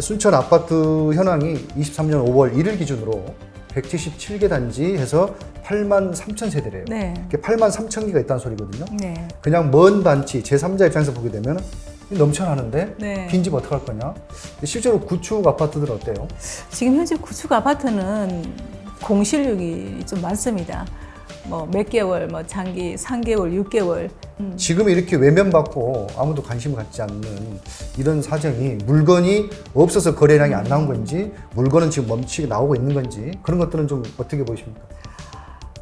순천 아파트 현황이 23년 5월 1일 기준으로 177개 단지에서 8만 3천 세대래요. 네. 8만 3천 개가 있다는 소리거든요. 네. 그냥 먼 단지 제3자 입장에서 보게 되면 넘쳐나는데 네. 빈집 어떡할 거냐. 실제로 구축 아파트들은 어때요? 지금 현재 구축 아파트는 공실률이 좀 많습니다. 뭐 몇 개월, 뭐 장기 3개월, 6개월. 지금 이렇게 외면받고 아무도 관심을 갖지 않는 이런 사정이 물건이 없어서 거래량이 안 나온 건지 물건은 지금 멈추게 나오고 있는 건지 그런 것들은 좀 어떻게 보십니까?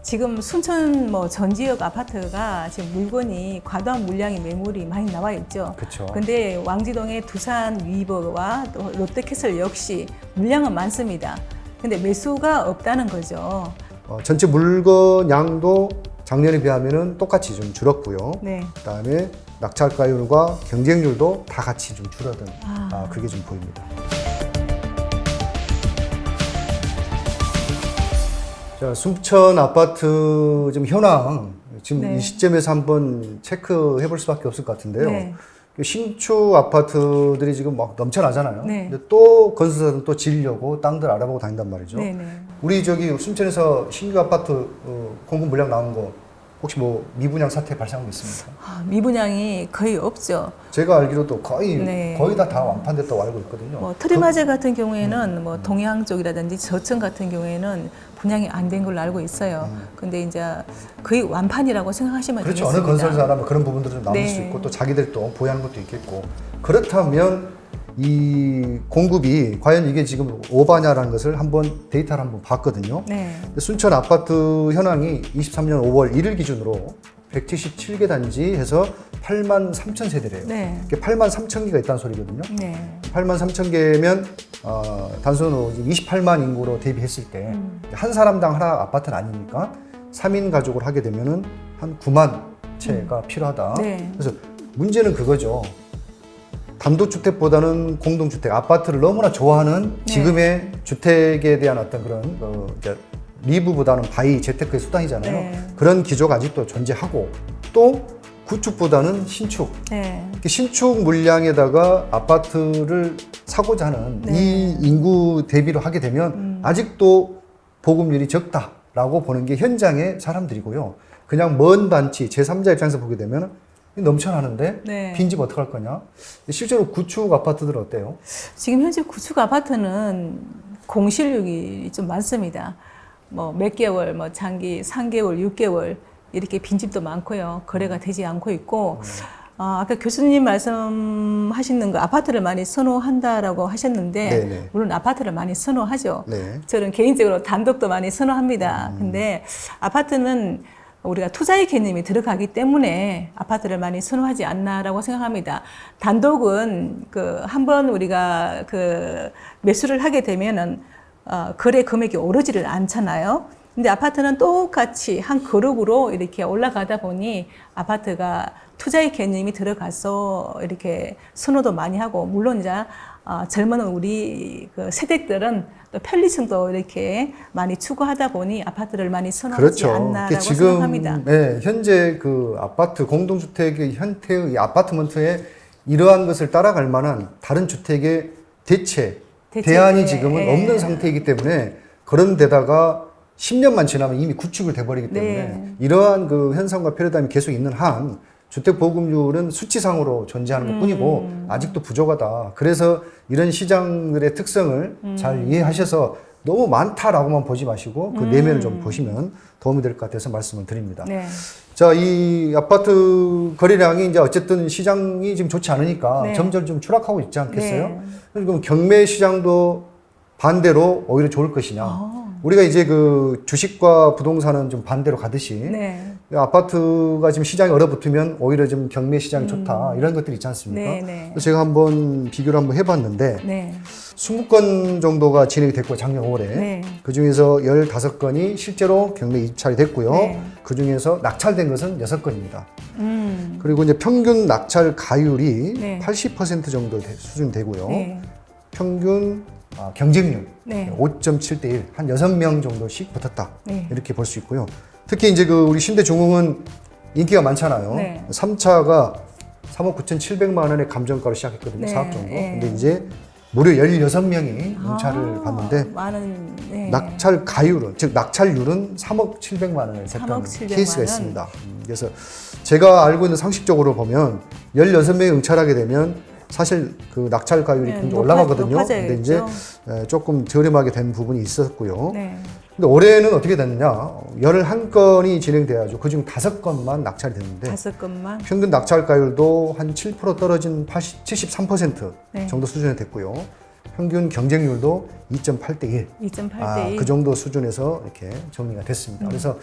지금 순천 뭐 전 지역 아파트가 지금 물건이 과도한 물량의 매물이 많이 나와 있죠. 그렇죠. 근데 왕지동의 두산 위버와 또 롯데캐슬 역시 물량은 많습니다. 근데 매수가 없다는 거죠. 전체 물건 양도 작년에 비하면 똑같이 좀 줄었고요. 네. 그다음에 낙찰가율과 경쟁률도 다 같이 좀 줄어든 그게 좀 보입니다. 자, 순천 아파트 지금 현황 지금 네. 이 시점에서 한번 체크해 볼 수밖에 없을 것 같은데요. 네. 신축 아파트들이 지금 막 넘쳐나잖아요. 네. 근데 또 건설사들은 또 지으려고 땅들 알아보고 다닌단 말이죠. 네, 네. 우리 저기 순천에서 신규 아파트 공급 물량 나온 거 혹시 뭐 미분양 사태 발생한 거 있습니까? 미분양이 거의 없죠. 제가 알기로도 거의 네. 다 완판됐다고 알고 있거든요. 뭐 트리마제 같은 경우에는 뭐 동해안 쪽이라든지 저층 같은 경우에는 분양이 안 된 걸로 알고 있어요. 근데 이제 거의 완판이라고 생각하시면 그렇죠. 되겠습니다. 어느 건설사나 뭐 그런 부분들은 좀 남을 네. 수 있고 또 자기들이 또 보유하는 것도 있겠고 그렇다면 이 공급이 과연 이게 지금 오바냐라는 것을 한번 데이터를 한번 봤거든요. 네. 순천 아파트 현황이 23년 5월 1일 기준으로 177개 단지에서 8만 3천 세대래요. 네. 8만 3천 개가 있다는 소리거든요. 네. 8만 3천 개면 단순으로 28만 인구로 대비했을 때 한 사람당 하나 아파트는 아니니까 3인 가족을 하게 되면은 한 9만 채가 필요하다. 네. 그래서 문제는 그거죠. 단독주택보다는 공동주택, 아파트를 너무나 좋아하는 네. 지금의 주택에 대한 어떤 그런 이제 리브보다는 바이, 재테크의 수단이잖아요. 네. 그런 기조가 아직도 존재하고 또 구축보다는 신축. 네. 신축 물량에다가 아파트를 사고자 하는 네. 이 인구 대비로 하게 되면 아직도 보급률이 적다라고 보는 게 현장의 사람들이고요. 그냥 먼 단지, 제3자 입장에서 보게 되면 넘쳐나는데 네. 빈집 어떡할 거냐. 실제로 구축 아파트들은 어때요? 지금 현재 구축 아파트는 공실률이 좀 많습니다. 뭐 몇 개월, 뭐 장기 3개월, 6개월 이렇게 빈집도 많고요. 거래가 되지 않고 있고 아까 교수님 말씀하시는 거 아파트를 많이 선호한다라고 하셨는데 네네. 물론 아파트를 많이 선호하죠. 네. 저는 개인적으로 단독도 많이 선호합니다. 근데 아파트는 우리가 투자의 개념이 들어가기 때문에 아파트를 많이 선호하지 않나라고 생각합니다. 단독은 한번 우리가 매수를 하게 되면은 거래 금액이 오르지를 않잖아요. 근데 아파트는 똑같이 한 그룹으로 이렇게 올라가다 보니 아파트가 투자의 개념이 들어가서 이렇게 선호도 많이 하고 물론 이제 젊은 우리 세대들은 또 편리성도 이렇게 많이 추구하다 보니 아파트를 많이 선호하지 그렇죠. 않나라고 지금 생각합니다. 네, 현재 그 아파트 공동주택의 형태의 아파트먼트에 이러한 것을 따라갈 만한 다른 주택의 대안이 지금은 없는 상태이기 때문에 그런 데다가 10년만 지나면 이미 구축을 돼버리기 때문에 네. 이러한 그 현상과 패러다임이 계속 있는 한 주택 보급률은 수치상으로 존재하는 것 뿐이고 아직도 부족하다. 그래서 이런 시장들의 특성을 잘 이해하셔서 너무 많다라고만 보지 마시고 그 내면을 좀 보시면 도움이 될 것 같아서 말씀을 드립니다. 네. 자, 이 아파트 거래량이 이제 어쨌든 시장이 지금 좋지 않으니까 네. 점점 좀 추락하고 있지 않겠어요? 네. 그럼 경매 시장도 반대로 오히려 좋을 것이냐? 우리가 이제 그 주식과 부동산은 좀 반대로 가듯이 네. 아파트가 지금 시장이 얼어붙으면 오히려 좀 경매 시장이 좋다 이런 것들이 있지 않습니까? 네, 네. 그래서 제가 한번 비교를 한번 해봤는데 네. 20건 정도가 진행이 됐고 작년 5월에 네. 그 중에서 15건이 실제로 경매 입찰이 됐고요. 네. 그 중에서 낙찰된 것은 6건입니다. 그리고 이제 평균 낙찰 가율이 네. 80% 정도 수준 되고요. 네. 평균 경쟁률 네. 5.7대 1, 한 6명 정도씩 붙었다. 네. 이렇게 볼 수 있고요. 특히 이제 그 우리 신대중흥은 인기가 많잖아요. 네. 3차가 3억 9,700만 원의 감정가로 시작했거든요. 네. 4억 정도. 네. 근데 이제 무려 16명이 응찰을 받는데 많은 네. 낙찰 가율은 즉 낙찰률은 3억 700만 원을 했던 3억 700만 케이스가 원. 있습니다. 그래서 제가 알고 있는 상식적으로 보면 16명이 응찰하게 되면 사실 그 낙찰 가율이 네, 굉장히 올라가거든요. 높아져야겠죠. 근데 이제 조금 저렴하게 된 부분이 있었고요. 네. 근데 올해는 어떻게 됐느냐? 11건이 진행돼가지고 그중 5건만 낙찰이 됐는데 5건만. 평균 낙찰가율도 한 7% 떨어진 73% 네. 정도 수준이 됐고요. 평균 경쟁률도 2.8대 1. 2.8대 1. 그 정도 수준에서 이렇게 정리가 됐습니다. 그래서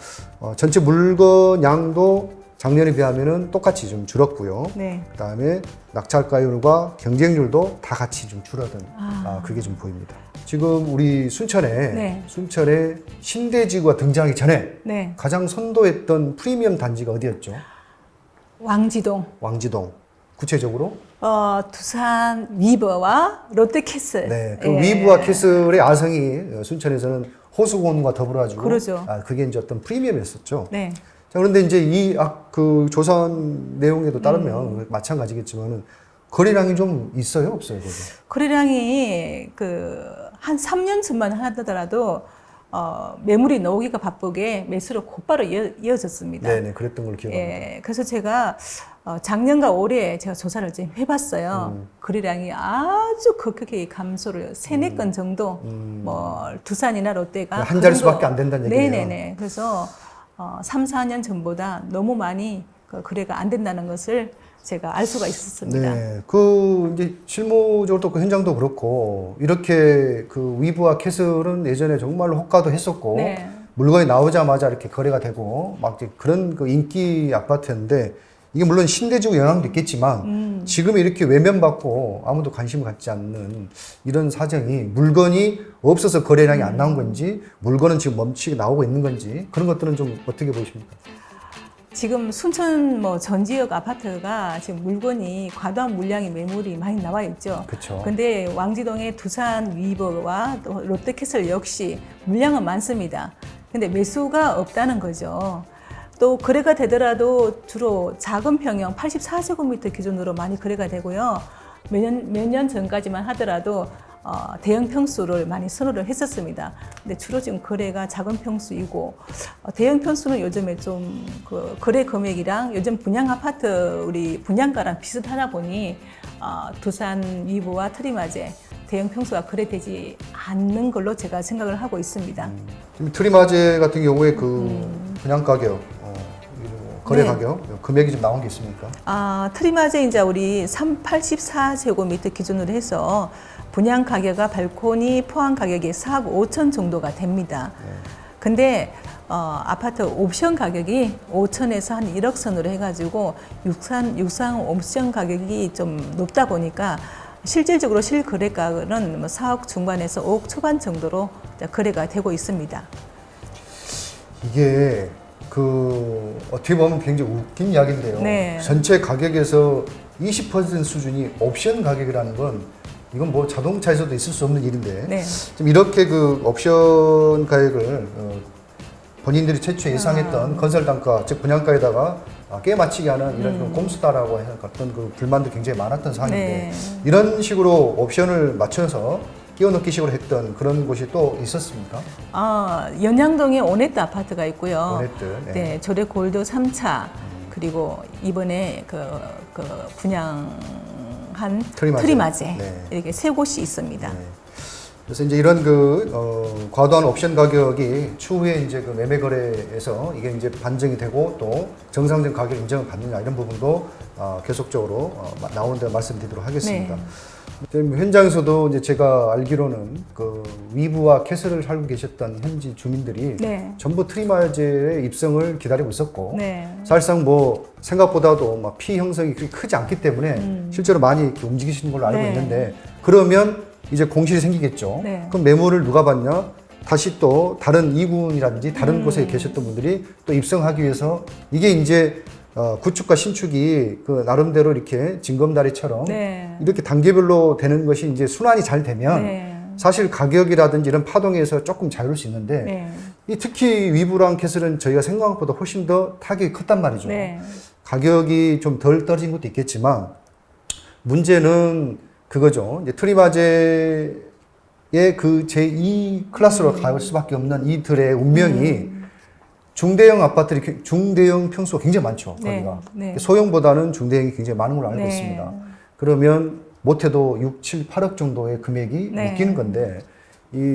전체 물건 양도 작년에 비하면은 똑같이 좀 줄었고요. 네. 그다음에 낙찰가율과 경쟁률도 다 같이 좀 줄어든 그게 좀 보입니다. 지금 우리 순천에 네. 신대지구가 등장하기 전에 네. 가장 선도했던 프리미엄 단지가 어디였죠? 왕지동. 왕지동. 구체적으로? 두산 위버와 롯데캐슬. 네. 그 예. 위브와 캐슬의 아성이 순천에서는 호수공원과 더불어가지고 그러죠. 그게 이제 어떤 프리미엄이었었죠. 네. 자, 그런데 이제 그 조사한 내용에도 따르면 마찬가지겠지만은 거래량이 좀 있어요, 없어요, 거기? 거래량이 한 3년 전만 하더라도 매물이 나오기가 바쁘게 매수로 곧바로 이어졌습니다. 네네, 그랬던 걸로 기억합니다. 예, 그래서 제가 작년과 올해 제가 조사를 좀 해봤어요. 거래량이 아주 급격히 감소를 3-4건 정도, 뭐 두산이나 롯데가 한 자릿수밖에 안 된다는 얘기네요. 네네네. 그래서 3-4년 전보다 너무 많이 거래가 안 된다는 것을 제가 알 수가 있었습니다. 네, 이제 실무적으로 또 그 현장도 그렇고 이렇게 그 위브와 캐슬은 예전에 정말로 호가도 했었고 네. 물건이 나오자마자 이렇게 거래가 되고 막 이제 그런 그 인기 아파트였는데 이게 물론 신대지구 영향도 있겠지만 지금 이렇게 외면받고 아무도 관심을 갖지 않는 이런 사정이 물건이 없어서 거래량이 안 나온 건지 물건은 지금 멈추게 나오고 있는 건지 그런 것들은 좀 어떻게 보십니까? 지금 순천 전 지역 아파트가 지금 물건이 과도한 물량의 매물이 많이 나와 있죠. 그렇죠. 근데 왕지동의 두산 위버와 또 롯데캐슬 역시 물량은 많습니다. 근데 매수가 없다는 거죠. 또 거래가 되더라도 주로 작은 평형 84제곱미터 기준으로 많이 거래가 되고요. 몇 년 전까지만 하더라도 대형 평수를 많이 선호를 했었습니다. 근데 주로 지금 거래가 작은 평수이고 대형 평수는 요즘에 좀 그 거래 금액이랑 요즘 분양 아파트 우리 분양가랑 비슷하다 보니 두산 위브와 트리마제 대형 평수가 거래되지 않는 걸로 제가 생각을 하고 있습니다. 지금 트리마제 같은 경우에 그 분양 가격, 거래 네. 가격, 금액이 좀 나온 게 있습니까? 트리마제 이제 우리 384제곱미터 기준으로 해서 분양 가격과 발코니 포함 가격이 4억 5천 정도가 됩니다. 근데 아파트 옵션 가격이 5천에서 한 1억 선으로 해가지고 육상 옵션 가격이 좀 높다 보니까 실질적으로 실거래가는 4억 중반에서 5억 초반 정도로 거래가 되고 있습니다. 이게 어떻게 보면 굉장히 웃긴 이야기인데요. 네. 전체 가격에서 20% 수준이 옵션 가격이라는 건 이건 뭐 자동차에서도 있을 수 없는 일인데 네. 지금 이렇게 그 옵션 가격을 본인들이 최초에 예상했던 건설 단가 즉 분양가에다가 깨맞추게 하는 이런 그 꼼수다라고 해서 어떤 그 불만도 굉장히 많았던 상황인데 네. 이런 식으로 옵션을 맞춰서 끼워넣기식으로 했던 그런 곳이 또 있었습니까? 연양동에 오네트 아파트가 있고요. 오네트, 네. 네, 조례 골드 3차 그리고 이번에 그 분양한 트리마제 네. 이렇게 세 곳이 있습니다. 네. 그래서 이제 이런 과도한 옵션 가격이 추후에 이제 그 매매 거래에서 이게 이제 반증이 되고 또 정상적인 가격 인정을 받느냐 이런 부분도 계속적으로 나온다 말씀드리도록 하겠습니다. 네. 지금 현장에서도 이제 제가 알기로는 그 위브와 캐슬을 살고 계셨던 현지 주민들이 네. 전부 트리마제의 입성을 기다리고 있었고 네. 사실상 뭐 생각보다도 막 피 형성이 그렇게 크지 않기 때문에 실제로 많이 이렇게 움직이시는 걸로 알고 네. 있는데 그러면 이제 공실이 생기겠죠. 네. 그럼 매물을 누가 받냐? 다시 또 다른 이군이라든지 다른 곳에 계셨던 분들이 또 입성하기 위해서 이게 이제 구축과 신축이 그 나름대로 이렇게 징검다리처럼 네. 이렇게 단계별로 되는 것이 이제 순환이 잘 되면 네. 사실 가격이라든지 이런 파동에서 조금 자유로울 수 있는데 네. 이 특히 위브랑 캐슬은 저희가 생각한 것보다 훨씬 더 타격이 컸단 말이죠. 네. 가격이 좀 덜 떨어진 것도 있겠지만 문제는 그거죠. 이제 트리마제의 그 제2 클래스로 갈 수밖에 없는 이들의 운명이 중대형 아파트들이 중대형 평수가 굉장히 많죠. 네, 거기가. 네. 소형보다는 중대형이 굉장히 많은 걸로 알고 네. 있습니다. 그러면 못해도 6, 7, 8억 정도의 금액이 네. 묶이는 건데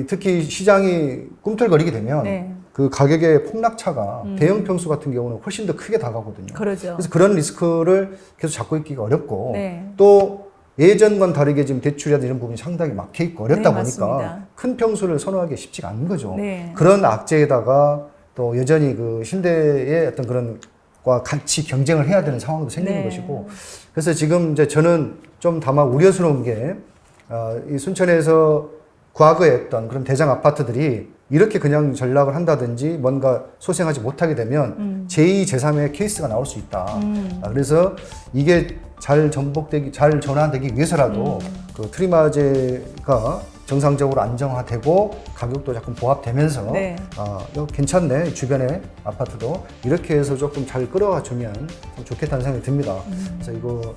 특히 시장이 꿈틀거리게 되면 네. 그 가격의 폭락차가 대형 평수 같은 경우는 훨씬 더 크게 다가거든요. 그러죠. 그래서 그런 리스크를 계속 잡고 있기가 어렵고 네. 또 예전과는 다르게 지금 대출이라든지 이런 부분이 상당히 막혀 있고 어렵다 네, 보니까 맞습니다. 큰 평수를 선호하기 쉽지가 않은 거죠. 네. 그런 악재에다가 또 여전히 그 신대의 어떤 그런 과 같이 경쟁을 해야 되는 상황도 생기는 네. 것이고 그래서 지금 이제 저는 좀 다만 우려스러운 게 이 순천에서 과거에 했던 그런 대장 아파트들이 이렇게 그냥 전락을 한다든지 뭔가 소생하지 못하게 되면 제2, 제3의 케이스가 나올 수 있다. 그래서 이게 잘 전환되기 위해서라도 그 트리마제가 정상적으로 안정화되고 가격도 조금 보합되면서 네. 이거 괜찮네 주변에 아파트도 이렇게 해서 조금 잘 끌어와 주면 좀 좋겠다는 생각이 듭니다. 그래서 이거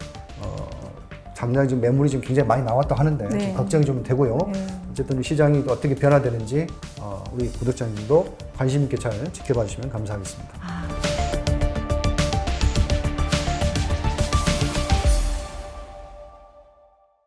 작년에 지금 매물이 지금 굉장히 많이 나왔다 하는데 네. 좀 걱정이 좀 되고요. 네. 어쨌든 시장이 또 어떻게 변화되는지 우리 구독자님도 관심 있게 잘 지켜봐 주시면 감사하겠습니다.